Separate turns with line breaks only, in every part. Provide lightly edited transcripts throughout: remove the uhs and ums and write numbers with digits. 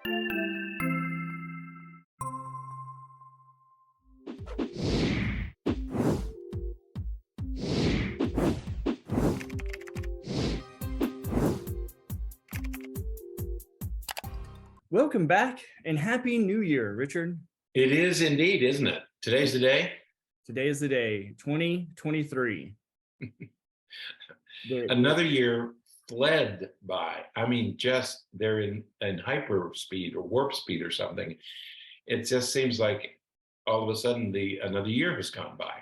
Welcome back and Happy New Year, Richard.
It is indeed, isn't it? Today's the day.
Today is the day, 2023.
Another year fled by. I mean, just they're in hyper speed or warp speed or something. It just seems like all of a sudden another year has gone by.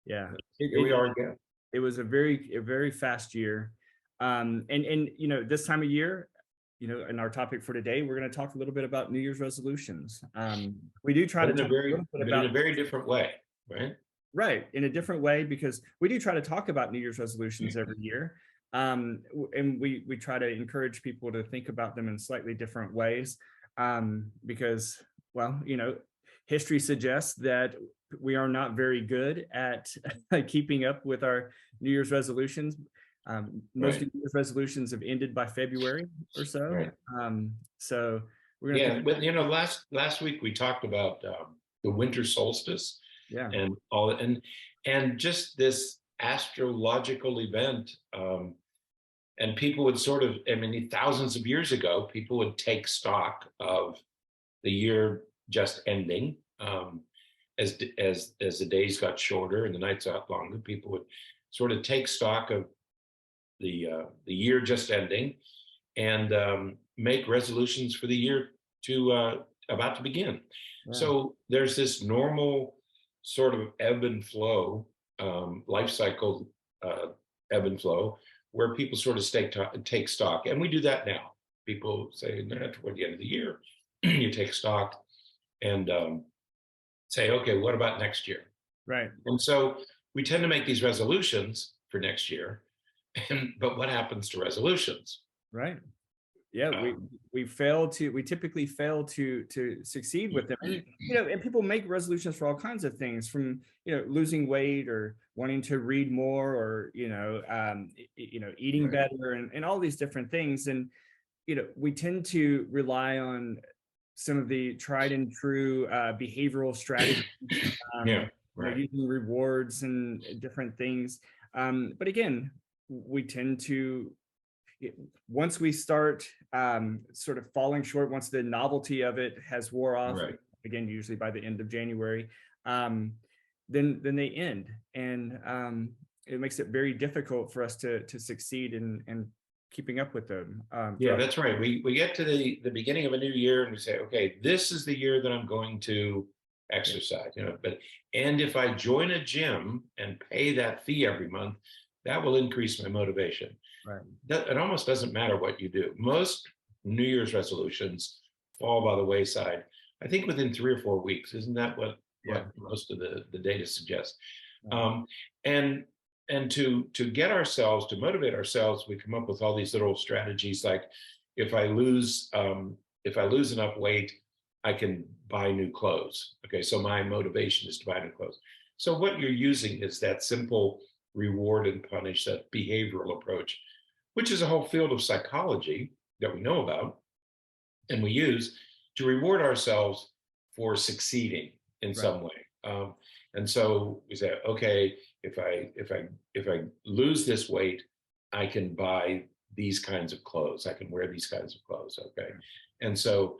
Yeah,
Here we are again.
It was a very fast year, and this time of year, in our topic for today, we're going to talk a little bit about New Year's resolutions. We do try to talk
in a very different way, right?
Right, in a different way, because we do try to talk about New Year's resolutions every year, and we try to encourage people to think about them in slightly different ways, because, well, history suggests that we are not very good at keeping up with our New Year's resolutions. Most New Year's resolutions have ended by February or so.
Right.
So we're gonna
but last week we talked about the winter solstice, and all, and just this astrological event, and people would sort of, I mean, thousands of years ago, people would take stock of the year just ending. As the days got shorter and the nights got longer, people would sort of take stock of the year just ending and make resolutions for the year about to begin. Yeah. So there's this normal sort of ebb and flow, life cycle ebb and flow, where people sort of take stock, and we do that now. People say, toward the end of the year, you take stock and say, okay, what about next year?
Right.
And so we tend to make these resolutions for next year, but what happens to resolutions?
Right. Yeah, we typically fail to succeed with them. And, and people make resolutions for all kinds of things, from losing weight or wanting to read more, or eating better, and all these different things. And we tend to rely on some of the tried and true behavioral strategies, using rewards and different things. But again, we tend to, once we start sort of falling short, once the novelty of it has wore off, again, usually by the end of January, then they end, and it makes it very difficult for us to succeed in keeping up with them.
Yeah, that's right. We get to the beginning of a new year and we say, okay, this is the year that I'm going to exercise. And if I join a gym and pay that fee every month, that will increase my motivation.
Right.
It almost doesn't matter what you do. Most New Year's resolutions fall by the wayside, I think, within 3 or 4 weeks. Isn't that what most of the data suggests? And to get ourselves, to motivate ourselves, we come up with all these little strategies, like if I lose enough weight, I can buy new clothes. Okay, so my motivation is to buy new clothes. So what you're using is that simple reward and punish, that behavioral approach, which is a whole field of psychology that we know about and we use to reward ourselves for succeeding in some way. And so we say, okay, if I lose this weight, I can buy these kinds of clothes. I can wear these kinds of clothes. Okay, and so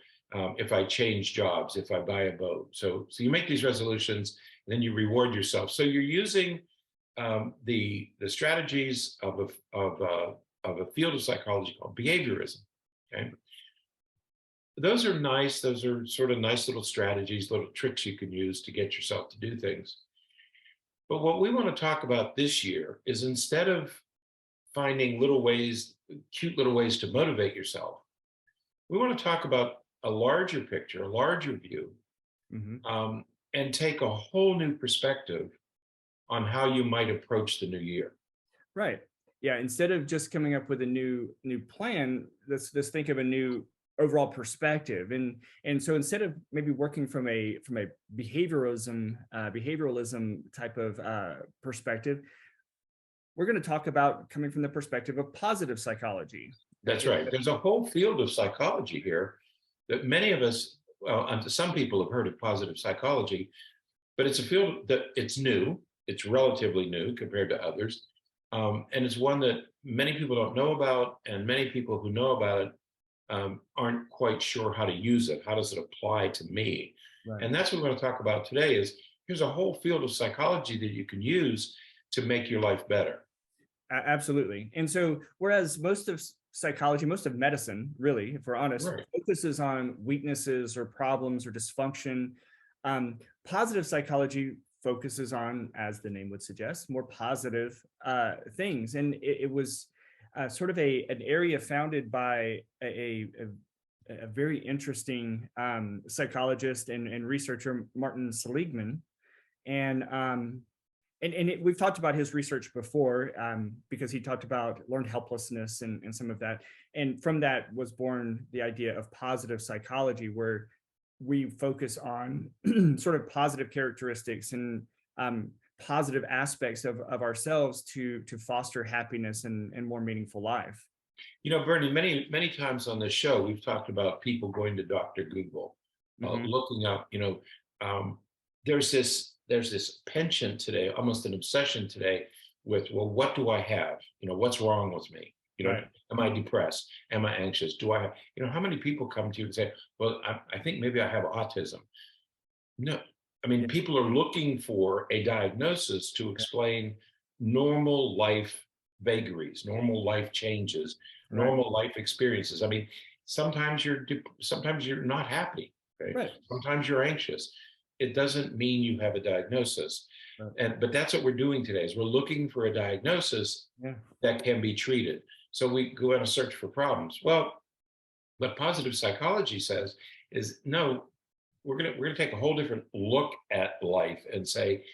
if I change jobs, if I buy a boat, so you make these resolutions, and then you reward yourself. So you're using the strategies of a field of psychology called behaviorism. Okay, those are nice. Those are sort of nice little strategies, little tricks you can use to get yourself to do things. But what we want to talk about this year is, instead of finding little ways, cute little ways to motivate yourself, we want to talk about a larger picture, a larger view, and take a whole new perspective on how you might approach the new year.
Right. Yeah. Instead of just coming up with a new plan, let's think of a new overall perspective. And so instead of maybe working from a behavioralism type of perspective, we're going to talk about coming from the perspective of positive psychology.
That's right. There's a whole field of psychology here that many of us, well, some people have heard of positive psychology, but it's a field that it's new. It's relatively new compared to others. And it's one that many people don't know about, and many people who know about it aren't quite sure how to use it. How does it apply to me?
Right.
And that's what we're going to talk about today is here's a whole field of psychology that you can use to make your life better.
Absolutely. And so, whereas most of psychology, most of medicine, really, if we're honest,
Right.
focuses on weaknesses or problems or dysfunction, positive psychology focuses on, as the name would suggest, more positive things. And it was sort of an area founded by a very interesting psychologist and researcher, Martin Seligman. And we've talked about his research before because he talked about learned helplessness and some of that. And from that was born the idea of positive psychology, where we focus on sort of positive characteristics and positive aspects of ourselves to foster happiness and more meaningful life.
You know, Bernie, many times on this show, we've talked about people going to Dr. Google, looking up, um, there's this penchant today, almost an obsession today with, well, what do I have? What's wrong with me?
Right.
Am I depressed? Am I anxious? Do I have, how many people come to you and say, well, I think maybe I have autism. No, I mean,
Yeah.
people are looking for a diagnosis to explain normal life vagaries, normal life changes,
Right.
normal life experiences. I mean, sometimes you're not happy, okay?
Right.
Sometimes you're anxious. It doesn't mean you have a diagnosis.
Right.
But that's what we're doing today is we're looking for a diagnosis
Yeah.
that can be treated. So we go out and search for problems. Well, what positive psychology says is no, we're gonna take a whole different look at life and say,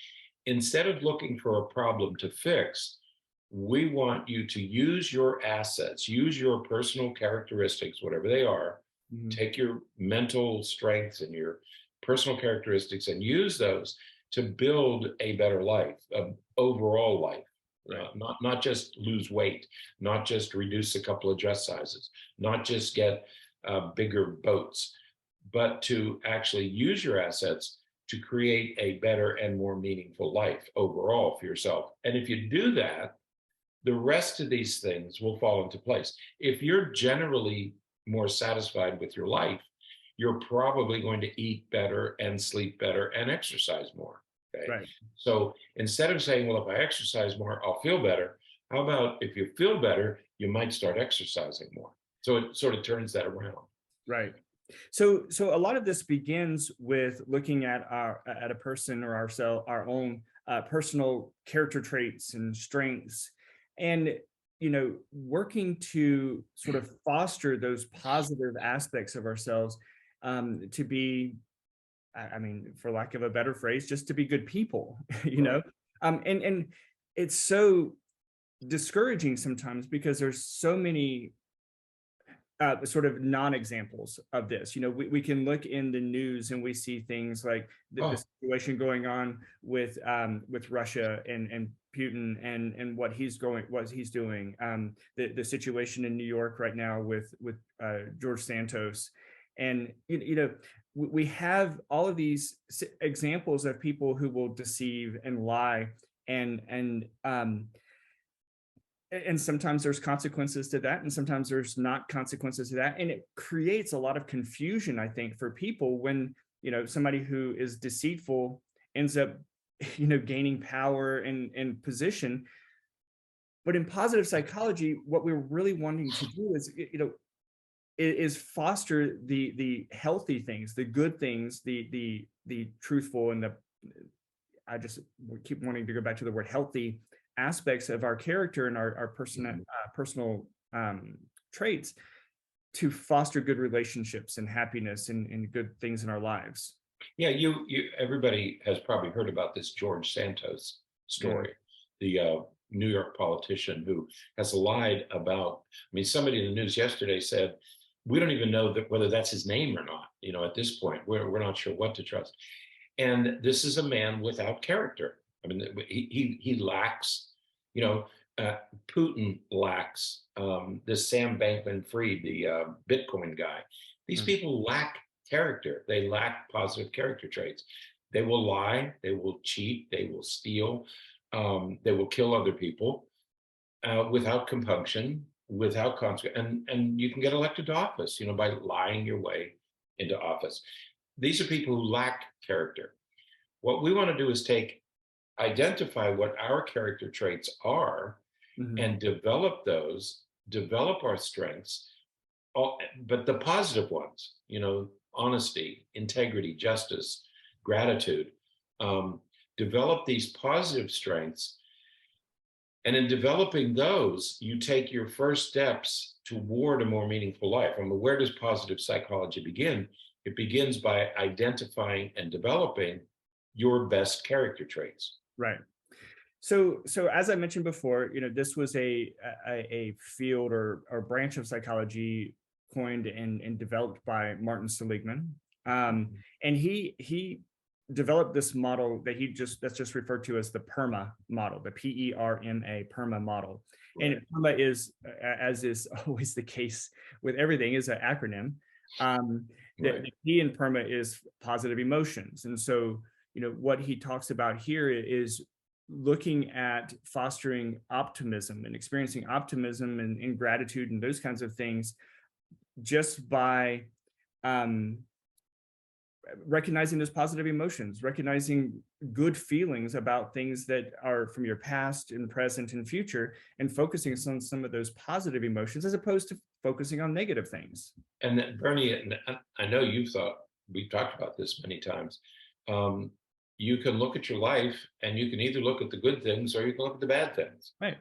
instead of looking for a problem to fix, we want you to use your assets, use your personal characteristics, whatever they are,
Mhm.
take your mental strengths and your personal characteristics and use those to build a better life, an overall life.
Right.
Not just lose weight, not just reduce a couple of dress sizes, not just get bigger boats, but to actually use your assets to create a better and more meaningful life overall for yourself. And if you do that, the rest of these things will fall into place. If you're generally more satisfied with your life, you're probably going to eat better and sleep better and exercise more. Okay.
Right.
So instead of saying, well, if I exercise more, I'll feel better. How about if you feel better, you might start exercising more. So it sort of turns that around.
Right. So a lot of this begins with looking at a person or our own personal character traits and strengths, and working to sort of foster those positive aspects of ourselves, to be, I mean, for lack of a better phrase, just to be good people,
Right.
and it's so discouraging sometimes because there's so many sort of non-examples of this. We can look in the news and we see things like the
Oh,
situation going on with Russia and Putin and what he's doing. The situation in New York right now with George Santos, and we have all of these examples of people who will deceive and lie, and sometimes there's consequences to that, and sometimes there's not consequences to that, and it creates a lot of confusion, I think, for people when somebody who is deceitful ends up gaining power and position. But in positive psychology, what we're really wanting to do is foster the healthy things, the good things, the truthful, and I just keep wanting to go back to the word healthy aspects of our character and our personal traits, to foster good relationships and happiness and good things in our lives.
yeah. Everybody has probably heard about this George Santos
Yeah.
story, the New York politician who has lied about. I mean, somebody in the news yesterday said, we don't even know whether that's his name or not. At this point, we're not sure what to trust. And this is a man without character. I mean, he lacks, you know, Putin lacks this Sam Bankman-Fried, the Bitcoin guy. These people lack character. They lack positive character traits. They will lie, they will cheat, they will steal, they will kill other people without compunction, without consequence. And you can get elected to office, by lying your way into office. These are people who lack character. What we want to do is identify what our character traits are and develop those, develop our strengths, but the positive ones, honesty, integrity, justice, gratitude, develop these positive strengths. And in developing those, you take your first steps toward a more meaningful life. Where does positive psychology begin? It begins by identifying and developing your best character traits.
Right. So as I mentioned before, this was a field or branch of psychology coined and developed by Martin Seligman. And he developed this model that's just referred to as the PERMA model, the PERMA, PERMA model. Right. And PERMA is, as is always the case with everything, is an acronym. The P in PERMA is positive emotions. And so, what he talks about here is looking at fostering optimism and experiencing optimism and gratitude and those kinds of things just by recognizing those positive emotions, recognizing good feelings about things that are from your past and present and future, and focusing on some of those positive emotions as opposed to focusing on negative things.
And then, Berney, I know we've talked about this many times. You can look at your life and you can either look at the good things or you can look at the bad things.
Right.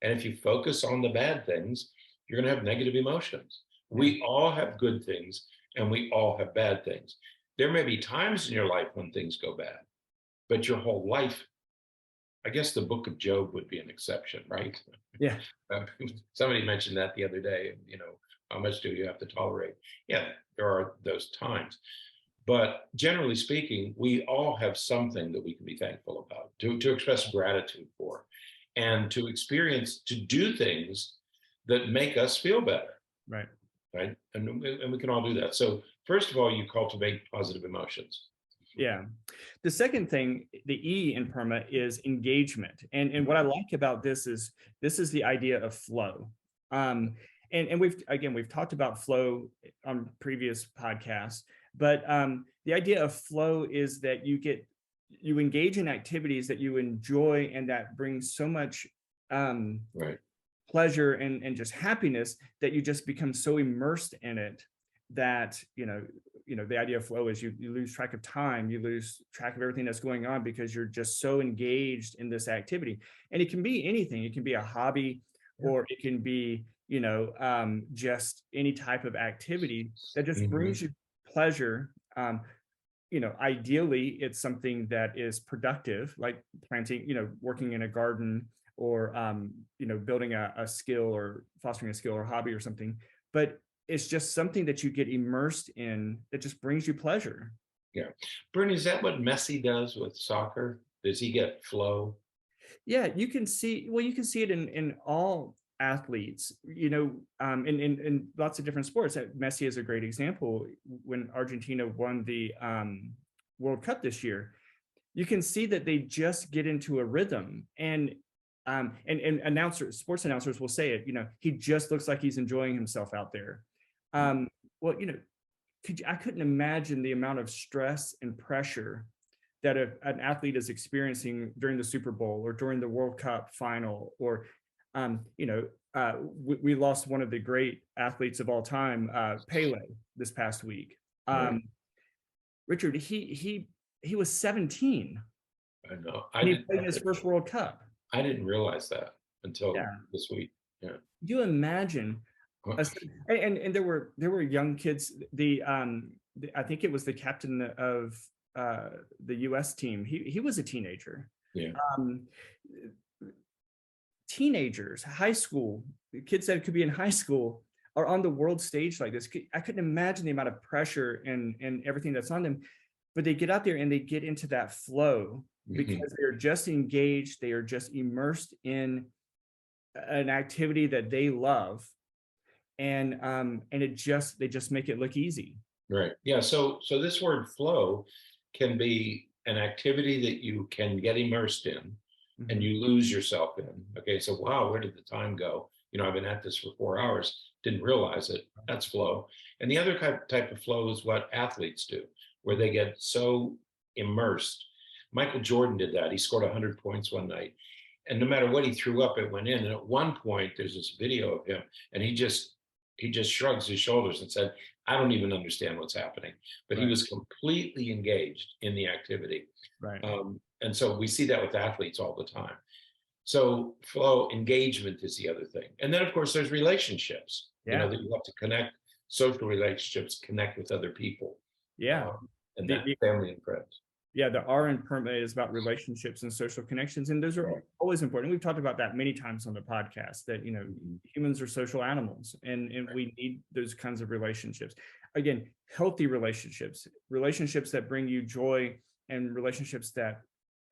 And if you focus on the bad things, you're going to have negative emotions. We all have good things and we all have bad things. There may be times in your life when things go bad, but your whole life, I guess the book of Job would be an exception, right?
Yeah.
Somebody mentioned that the other day, how much do you have to tolerate? Yeah, there are those times. But generally speaking, we all have something that we can be thankful about, to express gratitude for, and to do things that make us feel better.
Right.
Right. And we can all do that. So first of all, you cultivate positive emotions.
Yeah. The second thing, the E in PERMA, is engagement. And what I like about this is the idea of flow. And we've talked about flow on previous podcasts, but the idea of flow is that you engage in activities that you enjoy and that brings so much pleasure and just happiness that you just become so immersed in it that the idea of flow is you lose track of time, you lose track of everything that's going on because you're just so engaged in this activity. And it can be anything. It can be a hobby, or it can be just any type of activity that just brings you pleasure. Ideally it's something that is productive, like planting, working in a garden, or building a skill or fostering a skill or hobby or something. But it's just something that you get immersed in that just brings you pleasure.
Yeah. Berney, is that what Messi does with soccer? Does he get flow?
Yeah, you can see it in all athletes, in lots of different sports. Messi is a great example. When Argentina won the World Cup this year, you can see that they just get into a rhythm, and sports announcers will say it, he just looks like he's enjoying himself out there. I couldn't imagine the amount of stress and pressure that an athlete is experiencing during the Super Bowl or during the World Cup final, or we lost one of the great athletes of all time, Pele, this past week. Richard, he was 17.
I know.
He played his first World Cup.
I didn't realize that until this week. Yeah.
You imagine, and there were young kids. I think it was the captain of the U.S. team. He was a teenager.
Yeah.
Teenagers, high school kids that could be in high school are on the world stage like this. I couldn't imagine the amount of pressure and everything that's on them, but they get out there and they get into that flow because they're just engaged. They are just immersed in an activity that they love. and they just make it look easy.
Right. Yeah. So this word flow can be an activity that you can get immersed in and
Mhm.
you lose yourself in. Okay. So, wow, where did the time go? I've been at this for 4 hours, didn't realize it. That's flow. And the other type of flow is what athletes do, where they get so immersed. Michael Jordan did that. He scored 100 points one night. And no matter what he threw up, it went in. And at one point, there's this video of him, and he just shrugs his shoulders and said, I don't even understand what's happening. But he
Right.
was completely engaged in the activity.
Right.
And so we see that with athletes all the time. So flow engagement is the other thing. And then, of course, there's relationships,
Yeah.
that you have to connect, social relationships, connect with other people,
Yeah.
and
The,
that
the
family and friends.
Yeah, the R in perma is about relationships and social connections, and those are
Right.
always important. We've talked about that many times on the podcast. That
Mhm.
humans are social animals, and
Right.
we need those kinds of relationships. Again, healthy relationships, relationships that bring you joy, and relationships that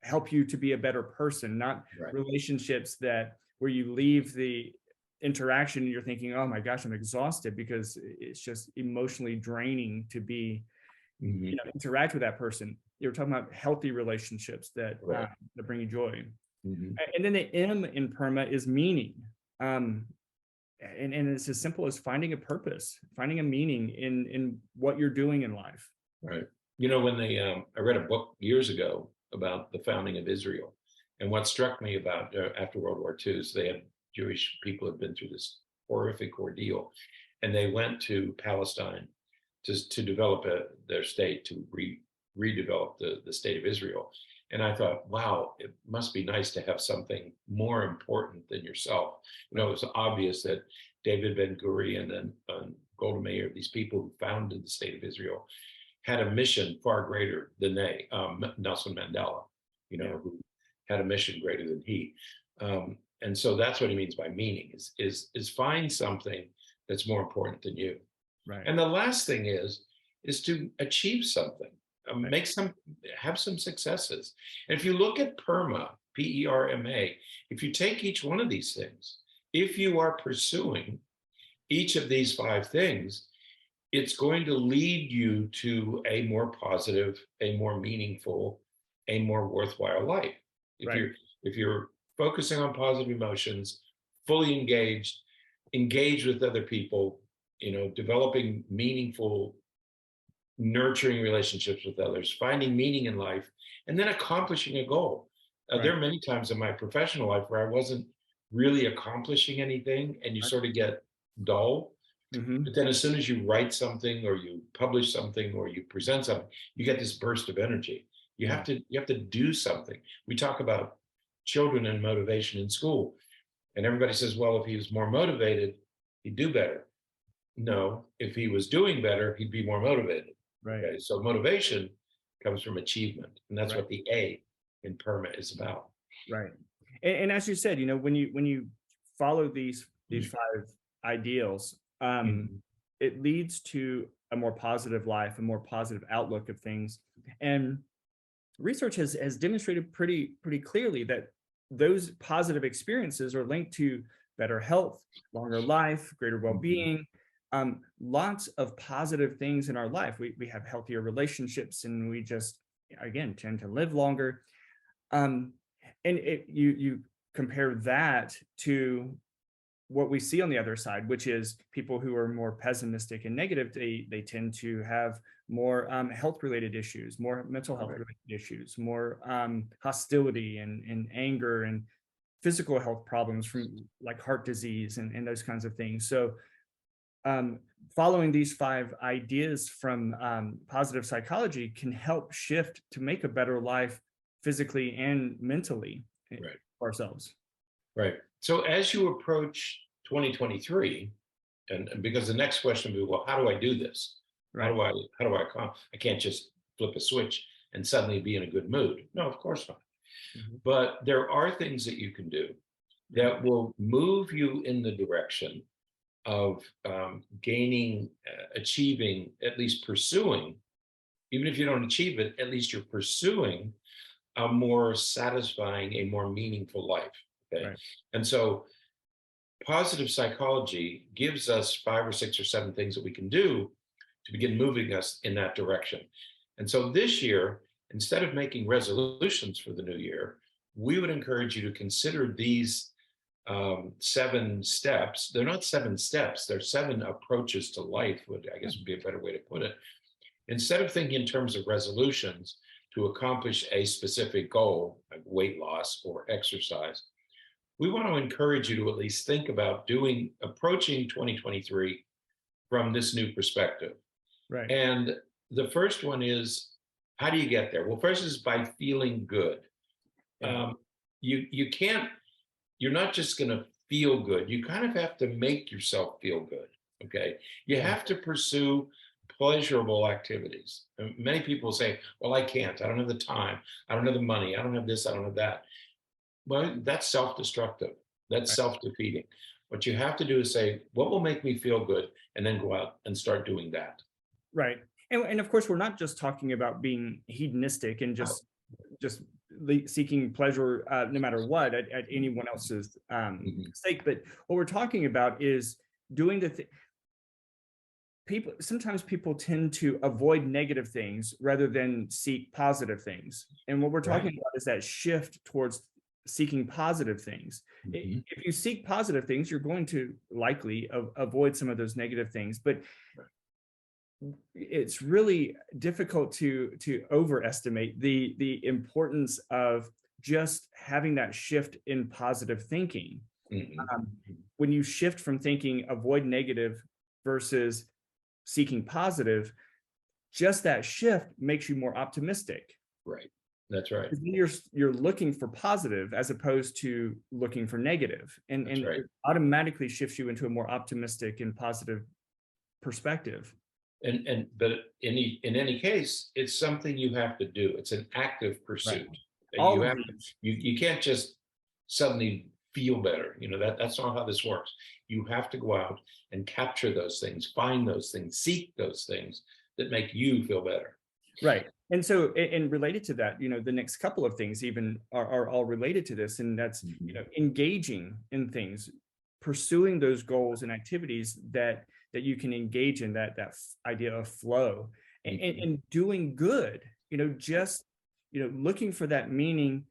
help you to be a better person. Not
Right.
relationships that where you leave the interaction and you're thinking, "Oh my gosh, I'm exhausted," because it's just emotionally draining to be
Mhm.
interact with that person. You're talking about healthy relationships
Right.
that bring you joy.
Mhm.
And then the M in perma is meaning. Um, and it's as simple as finding a purpose, finding a meaning in what you're doing in life.
Right. When I read a book years ago about the founding of Israel, and what struck me about after World War II is they had Jewish people had been through this horrific ordeal, and they went to Palestine to develop their state, to redevelop the state of Israel. And I thought, wow, it must be nice to have something more important than yourself. It was obvious that David Ben Gurion and Golda Meir, these people who founded the state of Israel, had a mission far greater than they. Nelson Mandela,
Yeah.
who had a mission greater than he. And so that's what he means by meaning: is find something that's more important than you.
Right.
And the last thing is to achieve something,
Right.
have some successes. And if you look at PERMA, PERMA, if you take each one of these things, if you are pursuing each of these 5 things, it's going to lead you to a more positive, a more meaningful, a more worthwhile life. If
Right.
you're focusing on positive emotions, fully engaged with other people, developing meaningful, nurturing relationships with others, finding meaning in life, and then accomplishing a goal.
Right.
There are many times in my professional life where I wasn't really accomplishing anything, and you
Right.
sort of get dull.
Mm-hmm.
But then as soon as you write something or you publish something or you present something, you get this burst of energy. You
Yeah.
have to do something. We talk about children and motivation in school, and everybody says, well, if he was more motivated, he'd do better. No, if he was doing better, he'd be more motivated.
Right.
Okay, so motivation comes from achievement, and that's
Right.
what the A in PERMA is about.
Right. And as you said, when you follow these
Mhm.
5 ideals,
Mhm.
it leads to a more positive life, a more positive outlook of things. And research has demonstrated pretty clearly that those positive experiences are linked to better health, longer life, greater
Mhm.
well-being, lots of positive things in our life. We have healthier relationships, and we just again tend to live longer. Um, and you compare that to what we see on the other side, which is people who are more pessimistic and negative. They tend to have more health related issues, more mental health
Right.
related issues, more hostility and anger and physical health problems from like heart disease and those kinds of things. So um, following these 5 ideas from positive psychology can help shift to make a better life physically and mentally
Right.
for ourselves.
Right. So as you approach 2023, and because the next question will be, well, how do I do this? How
Right.
do I can't just flip a switch and suddenly be in a good mood. No, of course not.
Mhm.
But there are things that you can do
Yeah.
that will move you in the direction of gaining, achieving, at least pursuing, even if you don't achieve it, at least you're pursuing a more satisfying, a more meaningful life. Okay.
Right.
And so positive psychology gives us 5 or 6 or 7 things that we can do to begin moving us in that direction. And so this year, instead of making resolutions for the new year, we would encourage you to consider these 7 steps. They're not 7 steps, they're 7 approaches to life, I guess would be a better way to put it. Instead of thinking in terms of resolutions to accomplish a specific goal, like weight loss or exercise, we want to encourage you to at least think about approaching 2023 from this new perspective.
Right.
And the first one is, how do you get there? Well, first is by feeling good.
Yeah.
You can't, you're not just going to feel good. You kind of have to make yourself feel good. Okay. You have to pursue pleasurable activities. And many people say, well, I can't. I don't have the time. I don't have the money. I don't have this. I don't have that. Well, that's self-destructive. That's
Right.
self-defeating. What you have to do is say, what will make me feel good? And then go out and start doing that.
Right. And of course, we're not just talking about being hedonistic and
Oh,
just seeking pleasure no matter what at anyone else's sake. But what we're talking about is doing people. Sometimes people tend to avoid negative things rather than seek positive things. And what we're talking
right.
about is that shift towards seeking positive things. If you seek positive things, you're going to likely avoid some of those negative things. But it's really difficult to overestimate the importance of just having that shift in positive thinking. When you shift from thinking avoid negative versus seeking positive, just that shift makes you more optimistic.
Right. That's right.
You're looking for positive as opposed to looking for negative, and
right.
it automatically shifts you into a more optimistic and positive perspective.
But in any case, it's something you have to do. It's an active pursuit.
All
You
of
have
these.
you can't just suddenly feel better. That's not how this works. You have to go out and capture those things, find those things, seek those things that make you feel better.
Right. And so, and related to that, the next couple of things even are all related to this. And that's, engaging in things, pursuing those goals and activities that you can engage in, that idea of flow, and doing good, just, looking for that meaning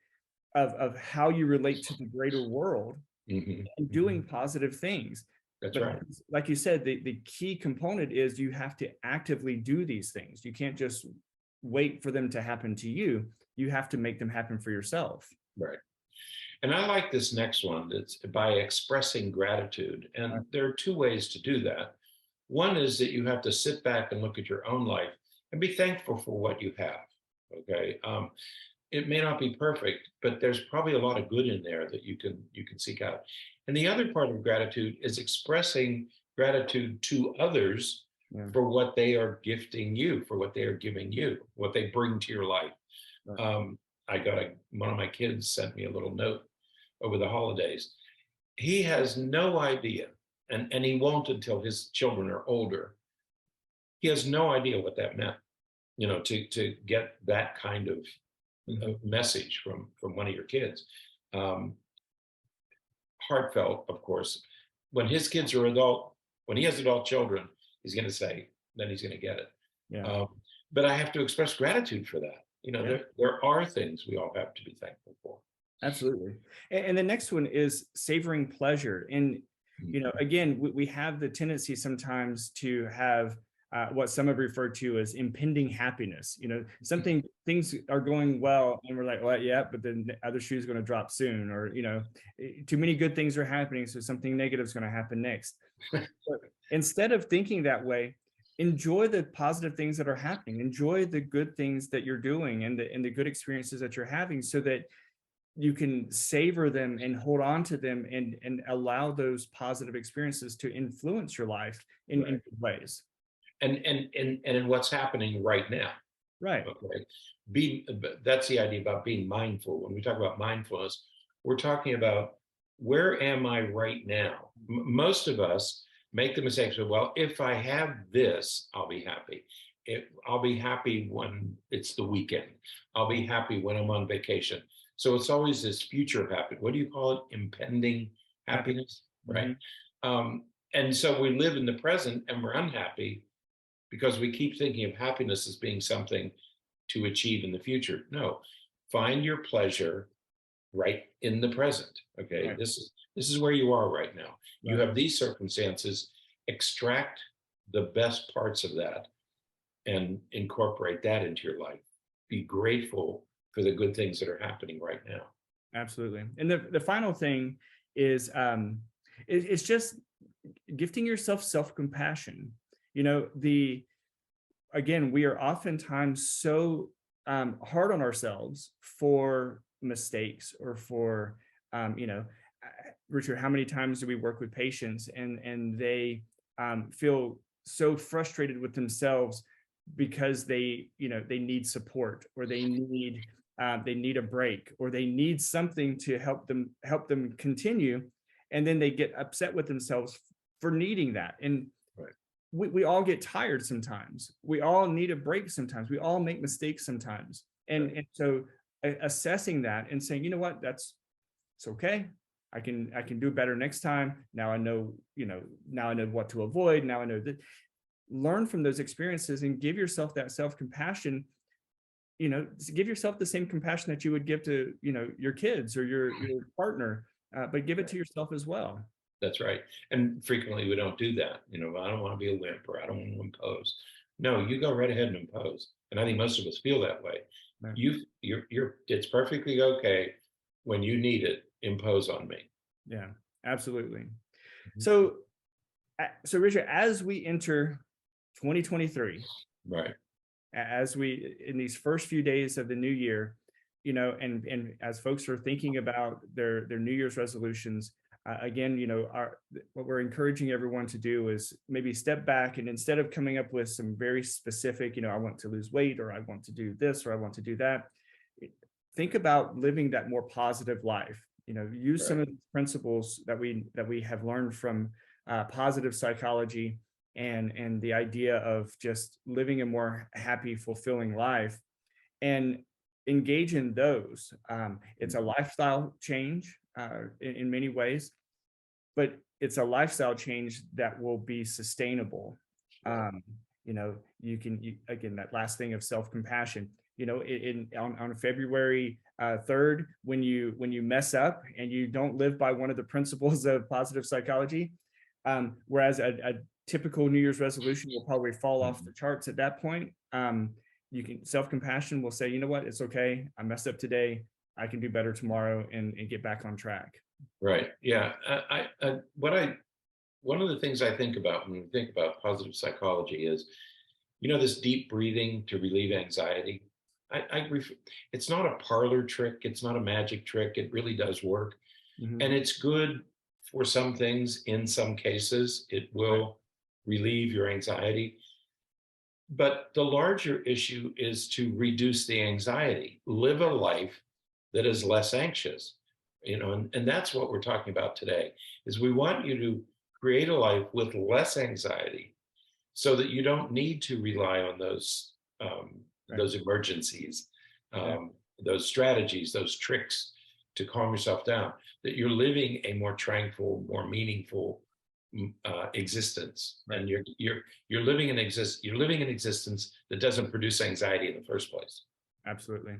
of how you relate to the greater world, and doing positive things.
That's
But
right.
like you said, the key component is you have to actively do these things. You can't just wait for them to happen to you. You have to make them happen for yourself.
Right. And I like this next one. That's by expressing gratitude. And there are 2 ways to do that. One is that you have to sit back and look at your own life and be thankful for what you have. Okay. It may not be perfect, but there's probably a lot of good in there that you can seek out. And the other part of gratitude is expressing gratitude to others for what they are gifting you, for what they are giving you, what they bring to your life. I got one of my kids sent me a little note over the holidays. He has no idea, and he won't until his children are older. He has no idea what that meant, to get that kind of message from one of your kids. Heartfelt, of course. When his kids are adult, when he has adult children, he's going to say, then he's going to get it. But I have to express gratitude for that. There are things we all have to be thankful for.
Absolutely. And the next one is savoring pleasure. And, again, we have the tendency sometimes to have what some have referred to as impending happiness. Things are going well and we're like, well, yeah, but then the other shoe is going to drop soon, or, too many good things are happening, so something negative is going to happen next. But instead of thinking that way, enjoy the positive things that are happening, enjoy the good things that you're doing and the good experiences that you're having, so that you can savor them and hold on to them and allow those positive experiences to influence your life in good ways.
And in what's happening right now.
Right.
Okay. That's the idea about being mindful. When we talk about mindfulness, we're talking about, where am I right now? Most of us make the mistake of, well, if I have this, I'll be happy. I'll be happy when it's the weekend. I'll be happy when I'm on vacation. So it's always this future of happiness. What do you call it? Impending happiness? right? And so we live in the present and we're unhappy because we keep thinking of happiness as being something to achieve in the future. No, find your pleasure right in the present. Okay,
Right.
this is where you are right now. You
Right.
have these circumstances. Extract the best parts of that and incorporate that into your life. Be grateful for the good things that are happening right now.
Absolutely. And the final thing is it's just gifting yourself self-compassion. You know, again, we are oftentimes so hard on ourselves for mistakes or for Richard, how many times do we work with patients and they feel so frustrated with themselves because they need support, or they need a break, or they need something to help them continue, and then they get upset with themselves for needing that. And
Right.
we all get tired sometimes. We all need a break sometimes. We all make mistakes sometimes. And so assessing that and saying, you know what, it's okay. I can do better next time. Now I know, now I know what to avoid. Now I know that. Learn from those experiences and give yourself that self-compassion. Give yourself the same compassion that you would give to, your kids or your partner, but give it to yourself as well.
That's right. And frequently we don't do that. I don't want to be a wimp, or I don't want to impose. No, you go right ahead and impose. And I think most of us feel that way.
Right.
It's perfectly okay when you need it, impose on me.
Yeah, absolutely.
Mhm.
So Richard, as we enter 2023,
Right.
as we in these first few days of the new year, and as folks are thinking about their New Year's resolutions, again, what we're encouraging everyone to do is maybe step back, and instead of coming up with some very specific, I want to lose weight, or I want to do this, or I want to do that, think about living that more positive life. Use some
Right.
of the principles that we have learned from positive psychology, and the idea of just living a more happy, fulfilling life, and engage in those. It's a lifestyle change in many ways, but it's a lifestyle change that will be sustainable.
Right.
Again, that last thing of self-compassion, on February 3rd, when you mess up and you don't live by one of the principles of positive psychology, whereas a typical New Year's resolution will probably fall off the charts at that point. Self-compassion will say, you know what, it's okay. I messed up today. I can do better tomorrow and get back on track.
Right. Yeah. One of the things I think about when we think about positive psychology is, this deep breathing to relieve anxiety. It's not a parlor trick. It's not a magic trick. It really does work.
Mhm.
And it's good for some things. In some cases, it will relieve your anxiety. But the larger issue is to reduce the anxiety, live a life that is less anxious, and that's what we're talking about today, is we want you to create a life with less anxiety so that you don't need to rely on those emergencies, those strategies, those tricks to calm yourself down, that you're living a more tranquil, more meaningful existence. And you're living an existence that doesn't produce anxiety in the first place.
Absolutely.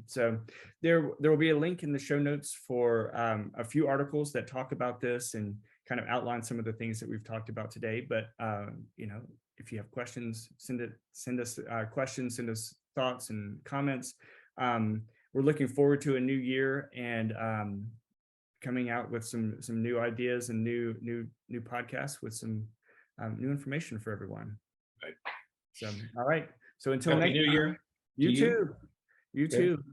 So there will be a link in the show notes for a few articles that talk about this and kind of outline some of the things that we've talked about today. But if you have questions, send us questions, send us thoughts and comments. We're looking forward to a new year and coming out with some new ideas and new podcasts with some new information for everyone.
Right.
So, all right. So until
Happy
next
New Year.
You too. You
Okay.
too.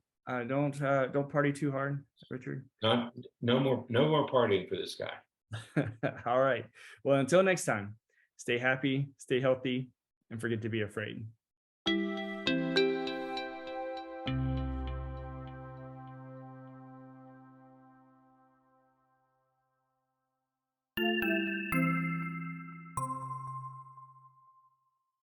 Don't party too hard, Richard.
No more partying for this guy.
All right. Well, until next time, stay happy, stay healthy, and forget to be afraid.